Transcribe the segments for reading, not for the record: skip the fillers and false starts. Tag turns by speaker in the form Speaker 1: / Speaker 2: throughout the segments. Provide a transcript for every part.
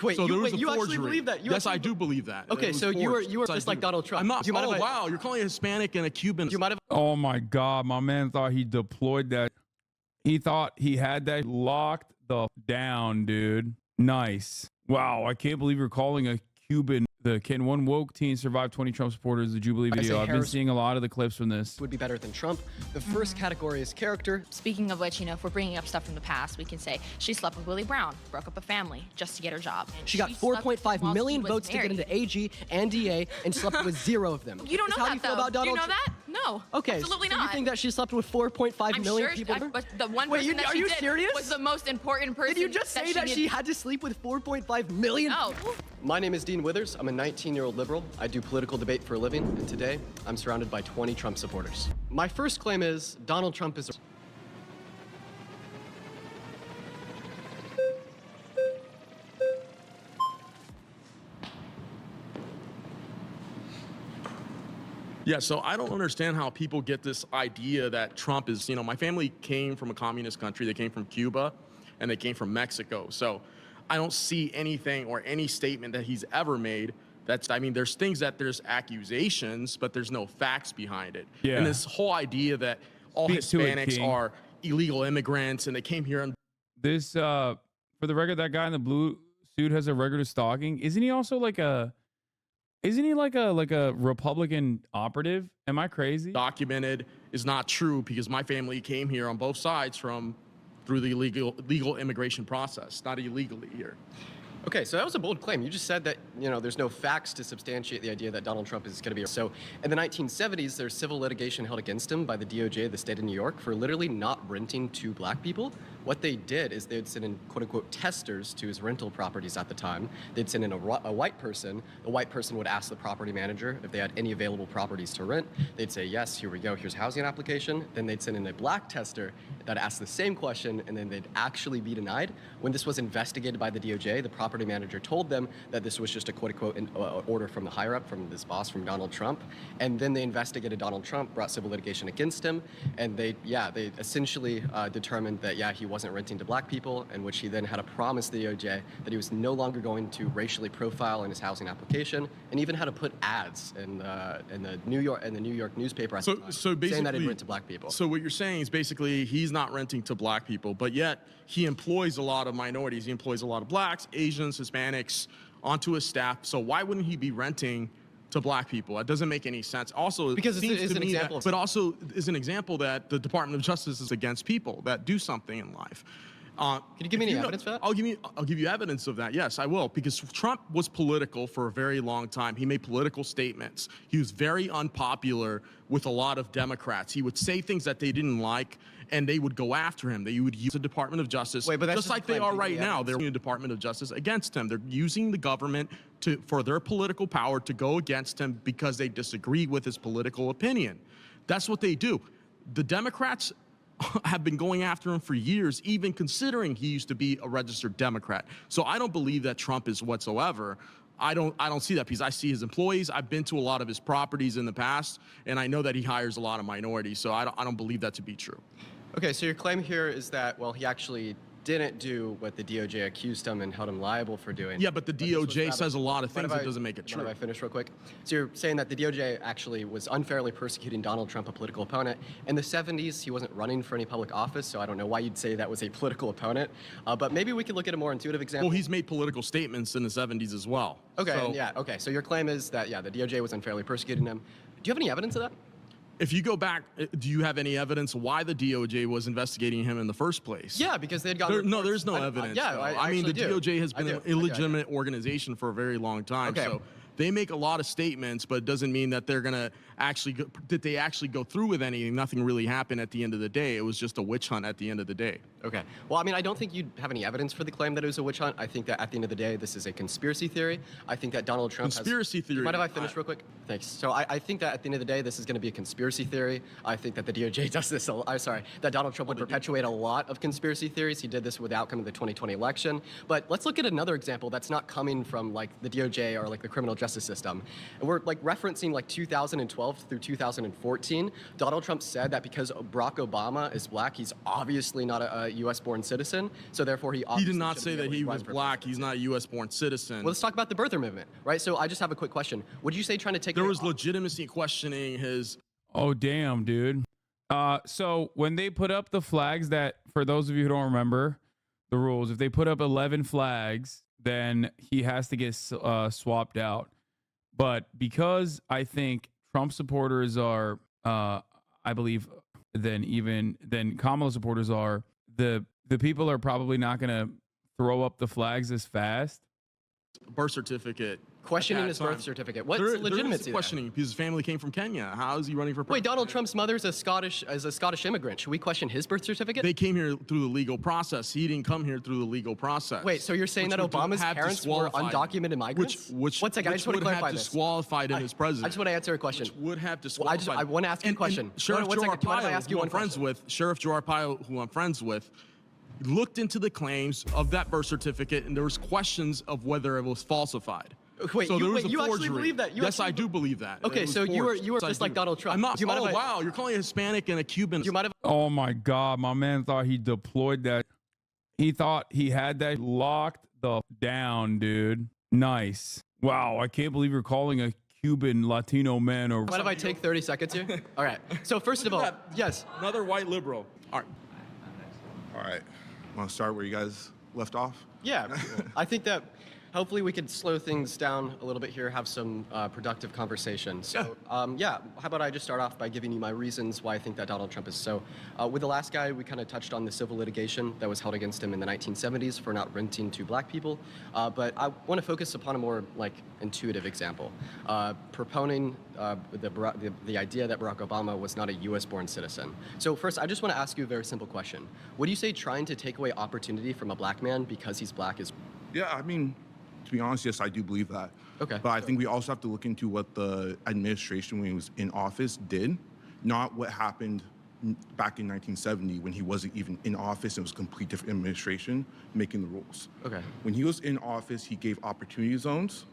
Speaker 1: Wait,
Speaker 2: so
Speaker 1: you actually believe that?
Speaker 2: Yes, I do believe that.
Speaker 1: Okay, so you were just like Donald Trump.
Speaker 2: I'm not. Oh, wow, you're calling a Hispanic and a Cuban.
Speaker 1: You might have.
Speaker 3: Oh my God, my man thought he deployed that. He thought he had that locked the down, dude. Nice. Wow, I can't believe you're calling a Cuban. Can one woke teen survive 20 Trump supporters? The Jubilee video. I've been seeing a lot of the clips from this.
Speaker 1: Would be better than Trump. The first category is character.
Speaker 4: Speaking of which, you know, if we're bringing up stuff from the past, we can say she slept with Willie Brown, broke up a family just to get her job. And
Speaker 1: she got 4.5 million votes to get into AG and DA and slept with 0 of them.
Speaker 4: You don't know that,
Speaker 1: How do you feel about Donald
Speaker 4: Trump? You know that? No.
Speaker 1: Okay,
Speaker 4: absolutely
Speaker 1: so
Speaker 4: not.
Speaker 1: you think that she slept with 4.5 million people?
Speaker 4: But the one person that she did was the most important person.
Speaker 1: Did you just say that she had to sleep with 4.5 million?
Speaker 4: No.
Speaker 1: My name is Dean Withers. I'm a 19-year-old liberal. I do political debate for a living, and today I'm surrounded by 20 Trump supporters. My first claim is Donald Trump is
Speaker 2: Yeah, so I don't understand how people get this idea that Trump is, you know, my family came from a communist country. They came from Cuba and they came from Mexico. So I don't see anything or any statement that he's ever made that's, I mean, there's things that there's accusations, but there's no facts behind it.
Speaker 3: Yeah.
Speaker 2: And this whole idea that all Hispanics are illegal immigrants and they came here and
Speaker 3: this, for the record, that guy in the blue suit has a record of stalking. Isn't he also like a Republican operative? Am I crazy?
Speaker 2: Documented is not true because my family came here on both sides through the legal immigration process, not illegally here.
Speaker 1: Okay, so that was a bold claim. You just said that, you know, there's no facts to substantiate the idea that Donald Trump is going to be. So in the 1970s, there's civil litigation held against him by the DOJ of the state of New York for literally not renting to black people. What they did is they'd send in quote unquote testers to his rental properties at the time. They'd send in a white person. The white person would ask the property manager if they had any available properties to rent. They'd say, yes, here we go, here's a housing application. Then they'd send in a black tester that asked the same question, and then they'd actually be denied. When this was investigated by the DOJ, the property manager told them that this was just a quote-unquote order from the higher up, from this boss, from Donald Trump. And then they investigated Donald Trump, brought civil litigation against him, and they essentially determined that, he wasn't renting to black people, in which he then had to promise the DOJ that he was no longer going to racially profile in his housing application, and even had to put ads in the New York newspaper at the time, saying that he'd rent to black people.
Speaker 2: So what you're saying is basically he's not renting to black people, but yet he employs a lot of minorities. He employs a lot of blacks, Asians, Hispanics onto his staff. So why wouldn't he be renting to black people? It doesn't make any sense. Also,
Speaker 1: because it's an example,
Speaker 2: but also is an example that the Department of Justice is against people that do something in life.
Speaker 1: Can you give me any evidence for that?
Speaker 2: I'll give you evidence of that. Yes, I will, because Trump was political for a very long time. He made political statements. He was very unpopular with a lot of Democrats. He would say things that they didn't like, and they would go after him. They would use the Department of Justice, just like they are right now. They're using the Department of Justice against him. They're using the government for their political power to go against him because they disagree with his political opinion. That's what they do. The Democrats have been going after him for years, even considering he used to be a registered Democrat. So I don't believe that Trump is whatsoever. I don't see that because I see his employees. I've been to a lot of his properties in the past, and I know that he hires a lot of minorities. So I don't believe that to be true.
Speaker 1: Okay, so your claim here is that, well, he actually didn't do what the DOJ accused him and held him liable for doing.
Speaker 2: Yeah, but the DOJ says a lot of things that doesn't make it true.
Speaker 1: If I finish real quick? So you're saying that the DOJ actually was unfairly persecuting Donald Trump, a political opponent. In the 70s, he wasn't running for any public office, so I don't know why you'd say that was a political opponent. But maybe we could look at a more intuitive example.
Speaker 2: Well, he's made political statements in the 70s as well.
Speaker 1: Okay, so, so your claim is that, the DOJ was unfairly persecuting him. Do you have any evidence of that?
Speaker 2: If you go back, do you have any evidence why the DOJ was investigating him in the first place?
Speaker 1: Yeah, because they had gotten
Speaker 2: No, there's no evidence.
Speaker 1: I
Speaker 2: mean, the
Speaker 1: do.
Speaker 2: DOJ has been an illegitimate organization for a very long time.
Speaker 1: Okay.
Speaker 2: So they make a lot of statements, but it doesn't mean that they're going to actually go through with anything. Nothing really happened at the end of the day. It was just a witch hunt at the end of the day.
Speaker 1: Okay. Well, I mean, I don't think you'd have any evidence for the claim that it was a witch hunt. I think that at the end of the day, this is a conspiracy theory. I think that Donald Trump
Speaker 2: Conspiracy theory.
Speaker 1: Mind if I finish real quick? Thanks. So I think that at the end of the day, this is going to be a conspiracy theory. I think that the DOJ does this. That Donald Trump would perpetuate a lot of conspiracy theories. He did this with the outcome of the 2020 election. But let's look at another example that's not coming from like the DOJ or like the criminal justice justice system. And we're like referencing like 2012 through 2014. Donald Trump said that because Barack Obama is black, he's obviously not a U.S.-born citizen. So therefore, he
Speaker 2: did not say that he was black. He's not a U.S.-born citizen.
Speaker 1: Well, let's talk about the birther movement, right? So I just have a quick question. Would you say trying to take
Speaker 2: There was legitimacy questioning his.
Speaker 3: Oh, damn, dude. So when they put up the flags that, for those of you who don't remember the rules, if they put up 11 flags, then he has to get swapped out. But because I think Trump supporters are, I believe, then Kamala supporters are, the people are probably not going to throw up the flags as fast.
Speaker 2: Birth certificate.
Speaker 1: Questioning his birth certificate. What's the legitimacy there?
Speaker 2: Questioning because his family came from Kenya. How is he running for president?
Speaker 1: Wait, Donald Trump's mother's a Scottish immigrant. Should we question his birth certificate?
Speaker 2: They came here through the legal process. He didn't come here through the legal process.
Speaker 1: Wait, so you're saying that Obama's parents were undocumented migrants?
Speaker 2: One second, I just want to clarify this. Disqualified him as president.
Speaker 1: I just want to answer a question.
Speaker 2: Which would have disqualified.
Speaker 1: I want to ask you a question.
Speaker 2: Sheriff Gerard Pyle, who I'm friends with, looked into the claims of that birth certificate, and there was questions of whether it was falsified.
Speaker 1: Wait,
Speaker 2: so
Speaker 1: you actually believe that?
Speaker 2: Yes, I do believe that.
Speaker 1: Okay, so you were just like Donald Trump.
Speaker 2: I'm not. Oh, wow, you're calling a Hispanic and a Cuban.
Speaker 1: You might have.
Speaker 3: Oh my God, my man thought he deployed that. He thought he had that locked the down, dude. Nice. Wow, I can't believe you're calling a Cuban Latino man or.
Speaker 1: What if I take 30 seconds here? All right. So first of all, yes.
Speaker 2: Another white liberal. All
Speaker 5: right. Want to start where you guys left off?
Speaker 1: Yeah, I think that hopefully we could slow things down a little bit here, have some productive conversation. So yeah, how about I just start off by giving you my reasons why I think that Donald Trump is so. With the last guy, we kind of touched on the civil litigation that was held against him in the 1970s for not renting to black people. But I want to focus upon a more like intuitive example, proponing the idea that Barack Obama was not a U.S.-born citizen. So first, I just want to ask you a very simple question. Would you say trying to take away opportunity from a black man because he's black is?
Speaker 5: Yeah, I mean, to be honest, yes, I do believe that.
Speaker 1: Okay.
Speaker 5: But I think we also have to look into what the administration when he was in office did, not what happened back in 1970 when he wasn't even in office. It was a complete different administration making the rules.
Speaker 1: Okay.
Speaker 5: When he was in office, he gave opportunity zones,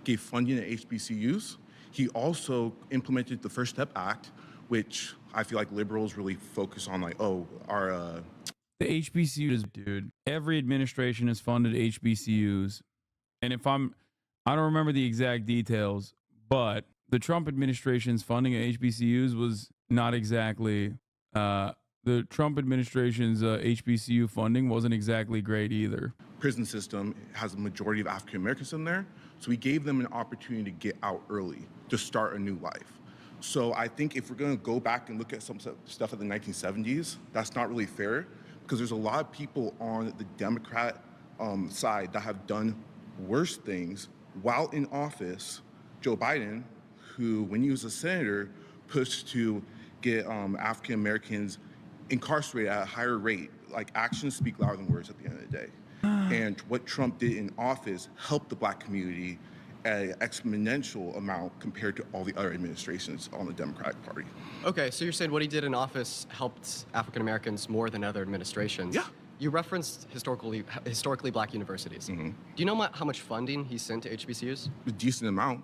Speaker 5: gave funding to HBCUs. He also implemented the First Step Act, which I feel like liberals really focus on, like, oh, our...
Speaker 3: The HBCUs, dude. Every administration has funded HBCUs. And I don't remember the exact details, but the Trump administration's funding of HBCUs was not exactly, the Trump administration's HBCU funding wasn't exactly great either.
Speaker 5: Prison system has a majority of African Americans in there, so we gave them an opportunity to get out early, to start a new life. So I think if we're going to go back and look at some stuff in the 1970s, that's not really fair, because there's a lot of people on the Democrat side that have done worse things while in office. Joe Biden, who, when he was a senator, pushed to get African Americans incarcerated at a higher rate. Like, actions speak louder than words at the end of the day. And what Trump did in office helped the black community at an exponential amount compared to all the other administrations on the Democratic Party.
Speaker 1: Okay, so you're saying what he did in office helped African Americans more than other administrations?
Speaker 5: Yeah.
Speaker 1: You referenced historically black universities.
Speaker 5: Mm-hmm.
Speaker 1: Do you know how much funding he sent to HBCUs?
Speaker 5: A decent amount.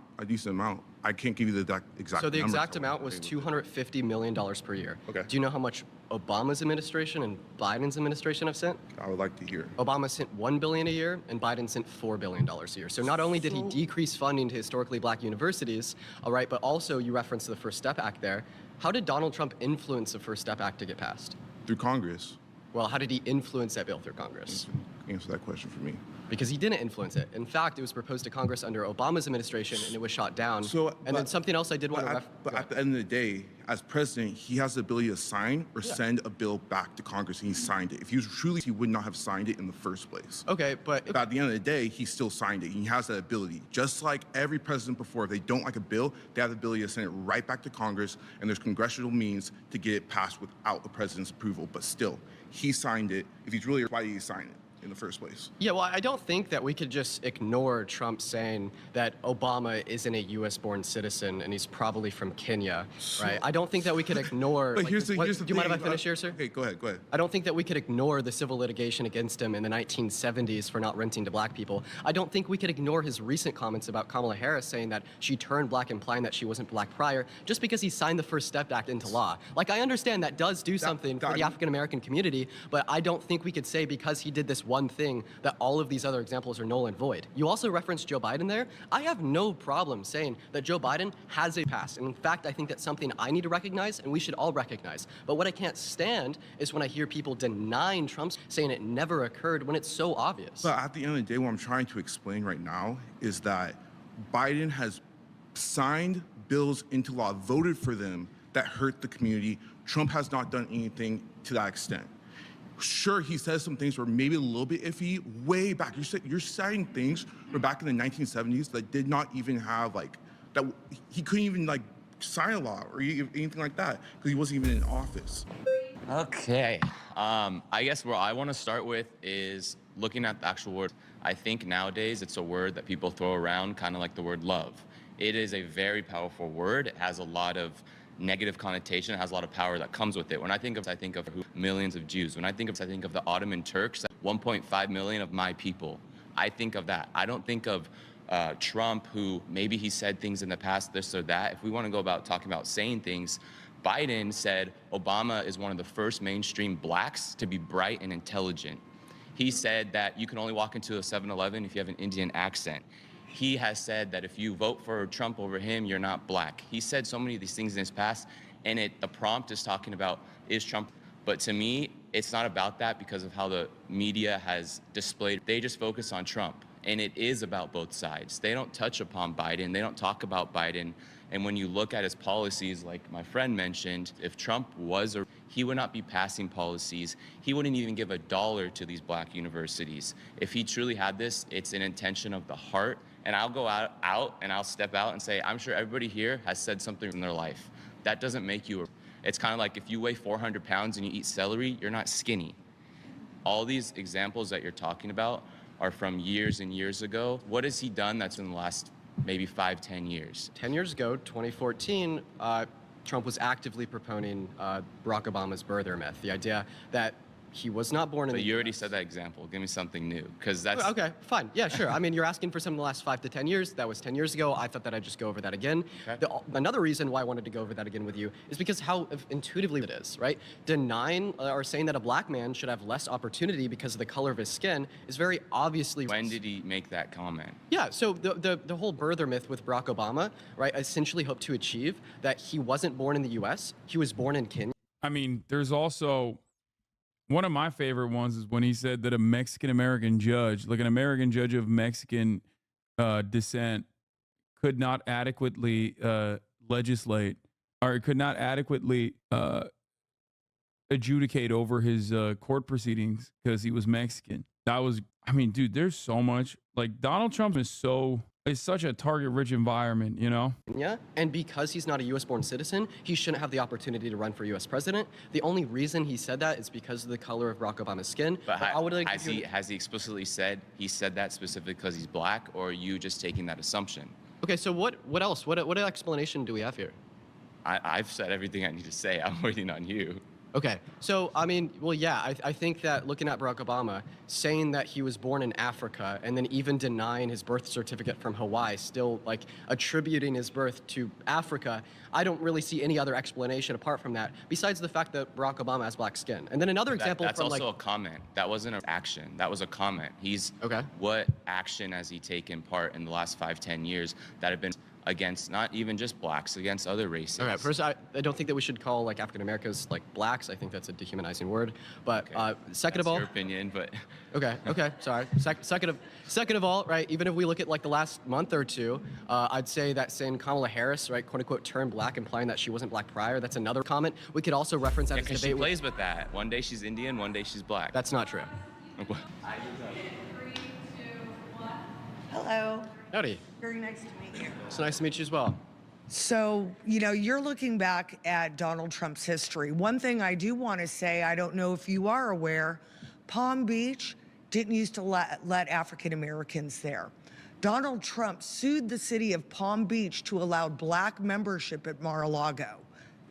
Speaker 5: I can't give you the exact
Speaker 1: So the
Speaker 5: number,
Speaker 1: exact amount was $250 million per year.
Speaker 5: Okay.
Speaker 1: Do you know how much Obama's administration and Biden's administration have sent?
Speaker 5: I would like to hear.
Speaker 1: Obama sent $1 billion a year, and Biden sent $4 billion a year. So not only did he decrease funding to historically black universities, all right, but also you referenced the First Step Act there. How did Donald Trump influence the First Step Act to get passed?
Speaker 5: Through Congress.
Speaker 1: Well, how did he influence that bill through Congress?
Speaker 5: Answer that question for me.
Speaker 1: Because he didn't influence it. In fact, it was proposed to Congress under Obama's administration, and it was shot down. Then something else I did want to
Speaker 5: But at the end of the day, as president, he has the ability to sign or send a bill back to Congress, and he signed it. If he was truly, he would not have signed it in the first place.
Speaker 1: Okay, but
Speaker 5: at the end of the day, he still signed it. He has that ability. Just like every president before, if they don't like a bill, they have the ability to send it right back to Congress, and there's congressional means to get it passed without the president's approval. But still, he signed it. If he's really, why did he sign it? in the first place.
Speaker 1: Yeah, well, I don't think that we could just ignore Trump saying that Obama isn't a U.S.-born citizen and he's probably from Kenya, right? I don't think that we could ignore.
Speaker 5: But
Speaker 1: like,
Speaker 5: here's the
Speaker 1: do
Speaker 5: thing.
Speaker 1: you mind if I finish here, sir?
Speaker 5: Okay, go ahead.
Speaker 1: I don't think that we could ignore the civil litigation against him in the 1970s for not renting to black people. I don't think we could ignore his recent comments about Kamala Harris saying that she turned black, implying that she wasn't black prior, just because he signed the First Step Act into law. Like, I understand that does do something for the African-American community, but I don't think we could say because he did this one thing that all of these other examples are null and void. You also referenced Joe Biden there. I have no problem saying that Joe Biden has a past. And in fact, I think that's something I need to recognize and we should all recognize. But what I can't stand is when I hear people denying Trump's saying it never occurred when it's so obvious.
Speaker 5: But at the end of the day, what I'm trying to explain right now is that Biden has signed bills into law, voted for them that hurt the community. Trump has not done anything to that extent. Sure, he says some things were maybe a little bit iffy way back. You're citing things from back in the 1970s that did not even have that he couldn't even sign a law or anything like that because he wasn't even in office.
Speaker 6: Okay. I guess where I want to start with is looking at the actual word. I think nowadays it's a word that people throw around kind of like the word love. It is a very powerful word. It has a lot of negative connotation. It has a lot of power that comes with it. When I think of millions of Jews. When I think of the Ottoman Turks, 1.5 million of my people. I think of that. I don't think of Trump, who maybe he said things in the past, this or that. If we want to go about talking about saying things, Biden said Obama is one of the first mainstream blacks to be bright and intelligent. He said that you can only walk into a 7-Eleven if you have an Indian accent. He has said that if you vote for Trump over him, you're not black. He said so many of these things in his past, and the prompt is talking about, is Trump? But to me, it's not about that because of how the media has displayed. They just focus on Trump, and it is about both sides. They don't touch upon Biden. They don't talk about Biden. And when you look at his policies, like my friend mentioned, if Trump he would not be passing policies. He wouldn't even give $1 to these black universities. If he truly had this, it's an intention of the heart. And I'll go out and I'll step out and say, I'm sure everybody here has said something in their life. That doesn't make you, it's kind of like if you weigh 400 pounds and you eat celery, you're not skinny. All these examples that you're talking about are from years and years ago. What has he done that's in the last maybe 5-10 years?
Speaker 1: 10 years ago, 2014, Trump was actively proponing Barack Obama's birther myth, the idea that he was not born in the
Speaker 6: But you already
Speaker 1: US.
Speaker 6: said that example. Give me something new, because that's...
Speaker 1: Okay, fine. Yeah, sure. I mean, you're asking for some of the last 5 to 10 years. That was 10 years ago. I thought that I'd just go over that again.
Speaker 6: Okay.
Speaker 1: Another reason why I wanted to go over that again with you is because how intuitively it is, right? Denying or saying that a black man should have less opportunity because of the color of his skin is very obviously...
Speaker 6: When did he make that comment?
Speaker 1: Yeah, so the whole birther myth with Barack Obama, right, essentially hoped to achieve that he wasn't born in the U.S., he was born in Kenya.
Speaker 3: I mean, there's also one of my favorite ones is when he said that a Mexican-American judge, like an American judge of Mexican descent, could not adequately legislate or could not adequately adjudicate over his court proceedings because he was Mexican. That was, I mean, dude, there's so much. Like, Donald Trump is such a target-rich environment, you know?
Speaker 1: Yeah, and because he's not a U.S.-born citizen, he shouldn't have the opportunity to run for U.S. president. The only reason he said that is because of the color of Barack Obama's skin.
Speaker 6: But
Speaker 1: Has
Speaker 6: he explicitly said he said that specifically because he's black, or are you just taking that assumption?
Speaker 1: Okay, so what else? What explanation do we have here?
Speaker 6: I've said everything I need to say. I'm waiting on you.
Speaker 1: Okay, so I mean, well, yeah, I think that looking at Barack Obama, saying that he was born in Africa and then even denying his birth certificate from Hawaii, still like attributing his birth to Africa, I don't really see any other explanation apart from that, besides the fact that Barack Obama has black skin. And then another example
Speaker 6: That's
Speaker 1: from
Speaker 6: also a comment. That wasn't an action. That was a comment.
Speaker 1: Okay.
Speaker 6: What action has he taken part in the last 5-10 years that have been against not even just blacks, against other races?
Speaker 1: Okay, first, I don't think that we should call like African Americans like blacks. I think that's a dehumanizing word. But second of all,
Speaker 6: your opinion, but
Speaker 1: okay, sorry. Second of all, right? Even if we look at like the last month or two, I'd say that saying Kamala Harris, right, quote unquote, turned black, implying that she wasn't black prior. That's another comment. We could also reference that as
Speaker 6: because
Speaker 1: debate.
Speaker 6: she plays with that. One day she's Indian, one day she's black.
Speaker 1: That's not true.
Speaker 7: Hello.
Speaker 1: Howdy.
Speaker 7: Very nice to meet you.
Speaker 1: It's nice to meet you as well.
Speaker 7: So, you know, you're looking back at Donald Trump's history. One thing I do want to say, I don't know if you are aware, Palm Beach didn't used to let African Americans there. Donald Trump sued the city of Palm Beach to allow black membership at Mar-a-Lago.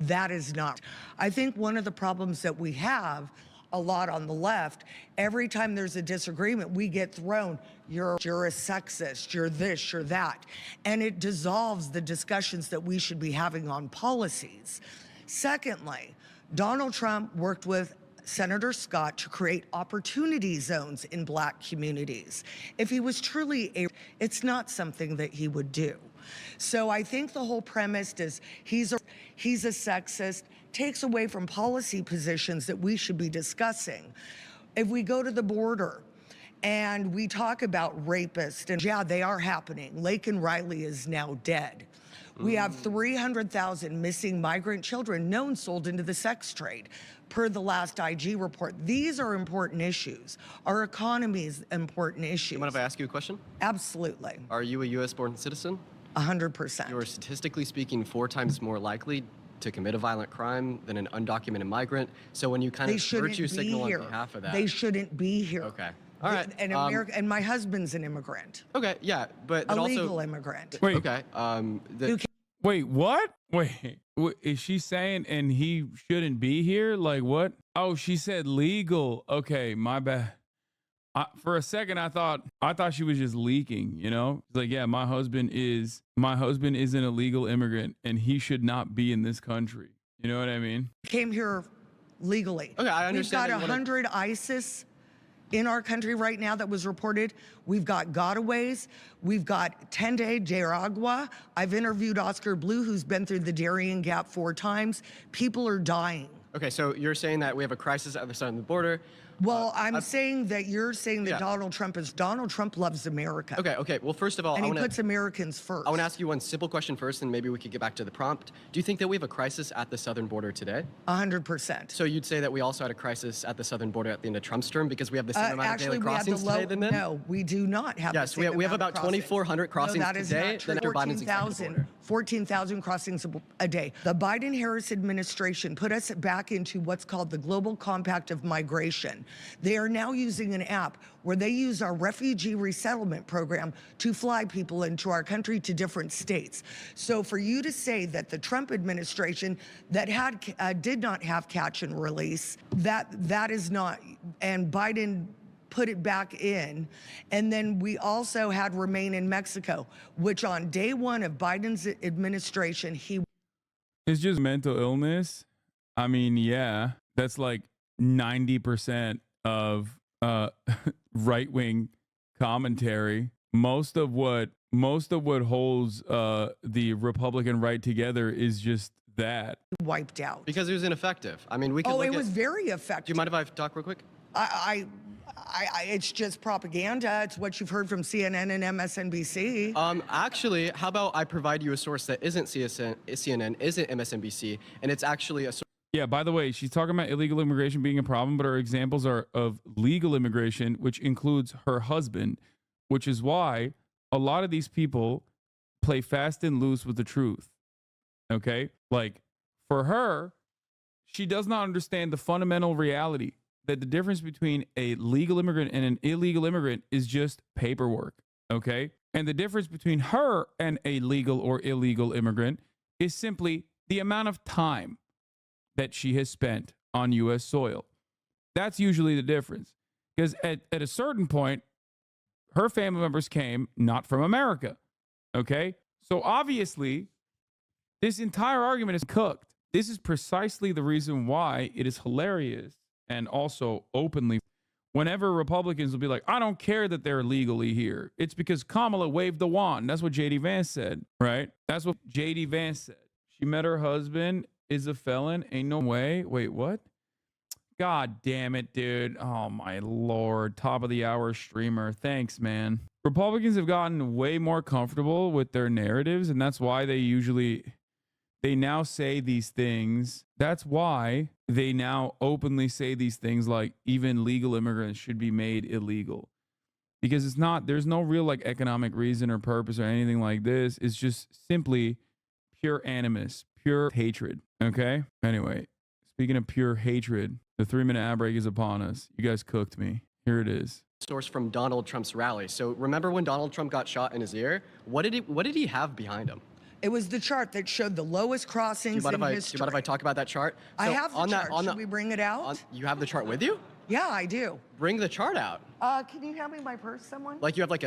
Speaker 7: That is not. I think one of the problems that we have a lot on the left, every time there's a disagreement, we get thrown, you're a sexist, you're this, you're that. And it dissolves the discussions that we should be having on policies. Secondly, Donald Trump worked with Senator Scott to create opportunity zones in black communities. If he was truly it's not something that he would do. So I think the whole premise is he's a sexist, takes away from policy positions that we should be discussing. If we go to the border and we talk about rapists, and yeah, they are happening. Laken Riley is now dead. We have 300,000 missing migrant children known sold into the sex trade, per the last IG report. These are important issues. Our economy is important issues.
Speaker 1: You mind if I ask you a question?
Speaker 7: Absolutely.
Speaker 1: Are you a U.S.-born citizen?
Speaker 7: 100%.
Speaker 1: You are statistically speaking 4 times more likely to commit a violent crime than an undocumented migrant. So when you kind of virtue signal on behalf of that,
Speaker 7: they shouldn't be here.
Speaker 1: Okay. All right.
Speaker 7: And America, and my husband's an immigrant.
Speaker 1: Okay. Yeah, but
Speaker 7: A
Speaker 1: also
Speaker 7: legal immigrant.
Speaker 3: Wait.
Speaker 1: Okay.
Speaker 3: Wait, what? Wait, is she saying and he shouldn't be here? Like what? Oh, she said legal. Okay, my bad. For a second, I thought she was just leaking. You know, it's like, yeah, my husband is an illegal immigrant and he should not be in this country. You know what I mean?
Speaker 7: Came here legally.
Speaker 1: Okay, I understand.
Speaker 7: We've got 100 ISIS in our country right now that was reported. We've got gotaways. We've got Tende Deragua. I've interviewed Oscar Blue, who's been through the Darien Gap 4 times. People are dying.
Speaker 1: Okay, so you're saying that we have a crisis at the side of the border.
Speaker 7: Well, I'm saying that you're saying that Donald Trump loves America.
Speaker 1: Okay. Well, first of all,
Speaker 7: and he puts Americans first.
Speaker 1: I want to ask you one simple question first, and maybe we could get back to the prompt. Do you think that we have a crisis at the southern border today?
Speaker 7: 100%.
Speaker 1: So you'd say that we also had a crisis at the southern border at the end of Trump's term because we have the same amount of daily crossings today than then?
Speaker 7: No, we do not have
Speaker 1: Yes, we have about 2,400 crossings today than after Biden's executive order.
Speaker 7: 14,000 crossings a day. The Biden-Harris administration put us back into what's called the Global Compact of Migration. They are now using an app where they use our refugee resettlement program to fly people into our country to different states. So for you to say that the Trump administration that did not have catch and release, that is not, and Biden put it back in. And then we also had remain in Mexico, which on day 1 of Biden's administration,
Speaker 3: It's just mental illness. I mean, yeah, that's like 90% of right-wing commentary. Most of what holds the Republican right together is just that.
Speaker 7: wiped out.
Speaker 1: Because it was ineffective. I mean, we could
Speaker 7: It was very effective.
Speaker 1: Do you mind if I talk real quick?
Speaker 7: It's just propaganda. It's what you've heard from CNN and MSNBC.
Speaker 1: Actually, how about I provide you a source that isn't CNN, isn't MSNBC, and it's actually a source.
Speaker 3: Yeah, by the way, she's talking about illegal immigration being a problem, but her examples are of legal immigration, which includes her husband, which is why a lot of these people play fast and loose with the truth. Okay? Like, for her, she does not understand the fundamental reality that the difference between a legal immigrant and an illegal immigrant is just paperwork. Okay? And the difference between her and a legal or illegal immigrant is simply the amount of time that she has spent on U.S. soil. That's usually the difference. Because at a certain point, her family members came not from America. Okay? So obviously, this entire argument is cooked. This is precisely the reason why it is hilarious and also openly. Whenever Republicans will be like, I don't care that they're legally here. It's because Kamala waved the wand. That's what J.D. Vance said, right? That's what J.D. Vance said. She met her husband, is a felon. Ain't no way. Wait, what? God damn it, dude. Oh, my Lord. Top of the hour streamer. Thanks, man. Republicans have gotten way more comfortable with their narratives, and that's why they now say these things. That's why they now openly say these things like even legal immigrants should be made illegal. Because there's no real like economic reason or purpose or anything like this. It's just simply pure animus, pure hatred. Okay? Anyway, speaking of pure hatred, the 3-minute ad break is upon us. You guys cooked me. Here it is.
Speaker 1: source from Donald Trump's rally. So remember when Donald Trump got shot in his ear? What did he have behind him?
Speaker 7: It was the chart that showed the lowest crossings in history.
Speaker 1: Do you mind if I talk about that chart?
Speaker 7: I
Speaker 1: So
Speaker 7: have the chart. Should we bring it out?
Speaker 1: You have the chart with you?
Speaker 7: Yeah, I do.
Speaker 1: Bring the chart out.
Speaker 7: Can you hand me my purse, someone?
Speaker 1: Like you have like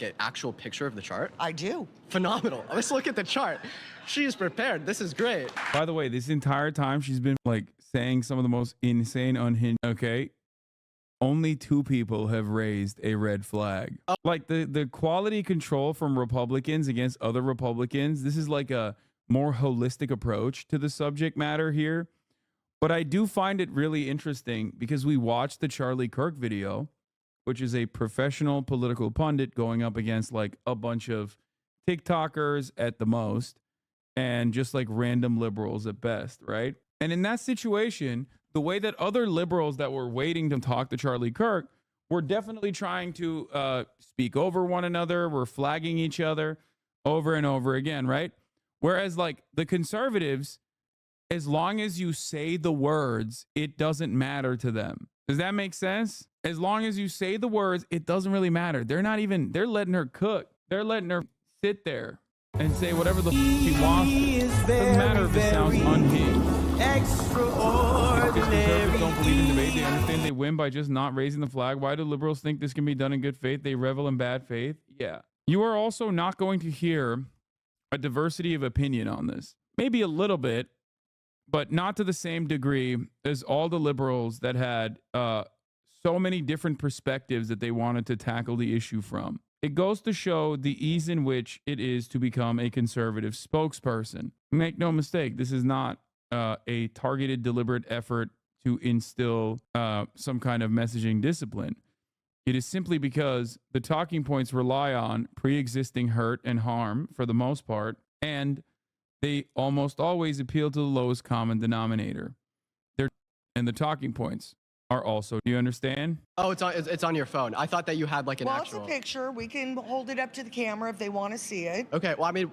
Speaker 1: an actual picture of the chart?
Speaker 7: I do.
Speaker 1: Phenomenal. Let's look at the chart. She's prepared. This is great.
Speaker 3: By the way, this entire time she's been like saying some of the most insane, unhinged. Okay, only 2 people have raised a red flag. Like the quality control from Republicans against other Republicans. This is like a more holistic approach to the subject matter here. But I do find it really interesting because we watched the Charlie Kirk video, which is a professional political pundit going up against like a bunch of TikTokers at the most and just like random liberals at best, right? And in that situation, the way that other liberals that were waiting to talk to Charlie Kirk were definitely trying to speak over one another, were flagging each other over and over again, right? Whereas like the conservatives, as long as you say the words, it doesn't matter to them. Does that make sense? As long as you say the words, it doesn't really matter. They're letting her cook. They're letting her sit there and say whatever the she wants to. Doesn't matter if it sounds unhinged. Because conservatives don't believe in debate. They understand they win by just not raising the flag. Why do liberals think this can be done in good faith? They revel in bad faith. Yeah. You are also not going to hear a diversity of opinion on this. Maybe a little bit, but not to the same degree as all the liberals that had so many different perspectives that they wanted to tackle the issue from. It goes to show the ease in which it is to become a conservative spokesperson. Make no mistake, this is not a targeted, deliberate effort to instill some kind of messaging discipline. It is simply because the talking points rely on pre-existing hurt and harm for the most part, and they almost always appeal to the lowest common denominator. And the talking points are also, do you understand?
Speaker 1: Oh, it's on your phone. I thought that you had like an actual.
Speaker 7: Well, it's a picture. We can hold it up to the camera if they want to see it.
Speaker 1: Okay, well, I mean,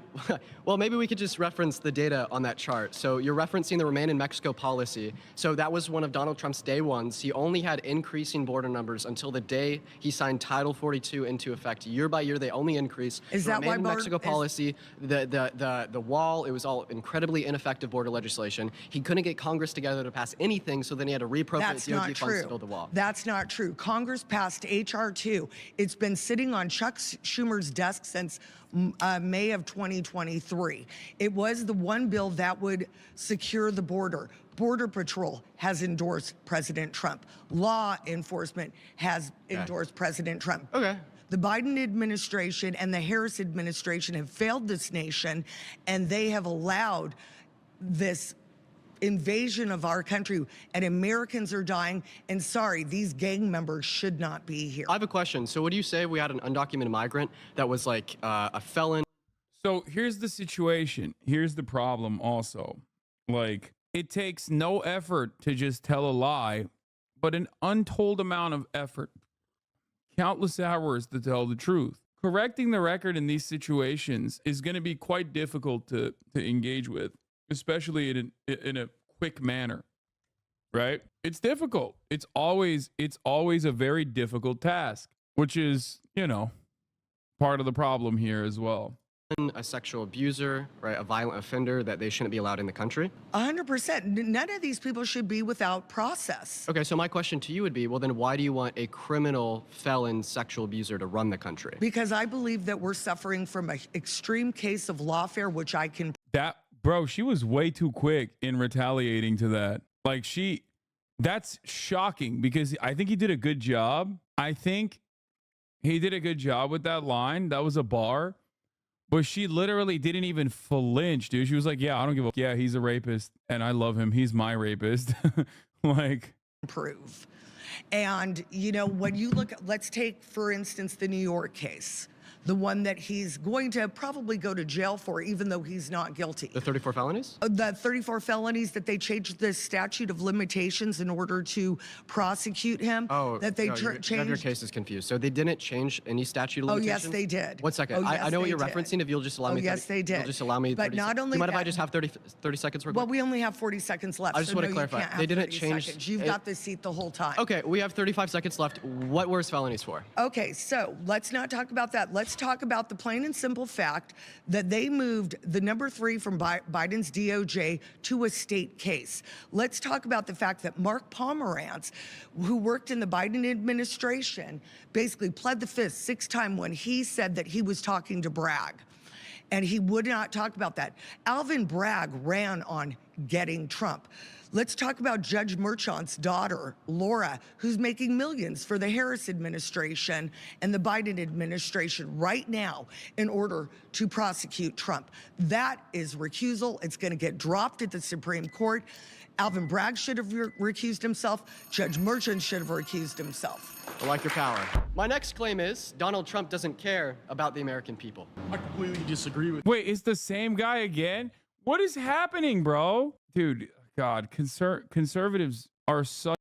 Speaker 1: well, maybe we could just reference the data on that chart. So you're referencing the Remain in Mexico policy. So that was one of Donald Trump's day ones. He only had increasing border numbers until the day he signed Title 42 into effect. Year by year, they only increase.
Speaker 7: Is
Speaker 1: the
Speaker 7: that
Speaker 1: Remain
Speaker 7: why
Speaker 1: in Mexico policy, the wall, it was all incredibly ineffective border legislation. He couldn't get Congress together to pass anything, so then he had to reappropriate DOD funds to build the wall.
Speaker 7: That's not true. Congress passed H.R. 2. It's been sitting on Chuck Schumer's desk since May of 2023. It was the one bill that would secure the border. Border Patrol has endorsed President Trump. Law enforcement has endorsed President Trump.
Speaker 1: Okay.
Speaker 7: The Biden administration and the Harris administration have failed this nation, and they have allowed this invasion of our country, and Americans are dying. And sorry, these gang members should not be here.
Speaker 1: I have a question. So what do you say if we had an undocumented migrant that was like a felon?
Speaker 3: So here's the situation. Here's the problem also. Like, it takes no effort to just tell a lie, but an untold amount of effort, countless hours to tell the truth. Correcting the record in these situations is going to be quite difficult to engage with, especially in a quick manner, right? It's difficult. It's always a very difficult task, which is, part of the problem here as well.
Speaker 1: A sexual abuser, right? A violent offender that they shouldn't be allowed in the country?
Speaker 7: 100%. None of these people should be without process.
Speaker 1: Okay, so my question to you would be, well, then why do you want a criminal, felon, sexual abuser to run the country?
Speaker 7: Because I believe that we're suffering from an extreme case of lawfare, which I can.
Speaker 3: Bro, she was way too quick in retaliating to that. Like, that's shocking because I think he did a good job. I think he did a good job with that line. That was a bar. But she literally didn't even flinch, dude. She was like, yeah, I don't give a yeah, he's a rapist and I love him. He's my rapist. Like,
Speaker 7: prove. And, when you look, let's take, for instance, the New York case. the one that he's going to probably go to jail for, even though he's not guilty.
Speaker 1: The 34 felonies?
Speaker 7: The 34 felonies that they changed the statute of limitations in order to prosecute him.
Speaker 1: Oh,
Speaker 7: that they
Speaker 1: no, you have your
Speaker 7: changed.
Speaker 1: cases confused. So they didn't change any statute of
Speaker 7: Oh,
Speaker 1: limitations?
Speaker 7: yes, they did.
Speaker 1: 1 second.
Speaker 7: Oh,
Speaker 1: I
Speaker 7: yes,
Speaker 1: know what
Speaker 7: they
Speaker 1: you're
Speaker 7: did.
Speaker 1: referencing. If you'll just allow
Speaker 7: Oh,
Speaker 1: me
Speaker 7: yes, they did.
Speaker 1: You'll just allow me
Speaker 7: But
Speaker 1: 30
Speaker 7: not
Speaker 1: seconds.
Speaker 7: only
Speaker 1: Do you mind if I
Speaker 7: that-
Speaker 1: just have 30 seconds real quick?
Speaker 7: Well, we only have 40 seconds left.
Speaker 1: I just
Speaker 7: so
Speaker 1: want to
Speaker 7: no,
Speaker 1: clarify.
Speaker 7: You can't have
Speaker 1: They didn't
Speaker 7: 30
Speaker 1: change-
Speaker 7: seconds. You've
Speaker 1: it-
Speaker 7: got the seat the whole time.
Speaker 1: Okay, we have 35 seconds left. What were his felonies for?
Speaker 7: Okay, so let's not talk about that. Let's talk about the plain and simple fact that they moved the number 3 from Biden's DOJ to a state case. Let's talk about the fact that Mark Pomerantz, who worked in the Biden administration, basically pled the fifth 6th time when he said that he was talking to Bragg. And he would not talk about that. Alvin Bragg ran on getting Trump. Let's talk about Judge Merchant's daughter, Laura, who's making millions for the Harris administration and the Biden administration right now in order to prosecute Trump. That is recusal. It's going to get dropped at the Supreme Court. Alvin Bragg should have recused himself. Judge Merchant should have recused himself.
Speaker 1: I like your power. My next claim is Donald Trump doesn't care about the American people.
Speaker 2: I completely disagree with.
Speaker 3: Wait, it's the same guy again? What is happening, bro? Dude, God, conservatives are such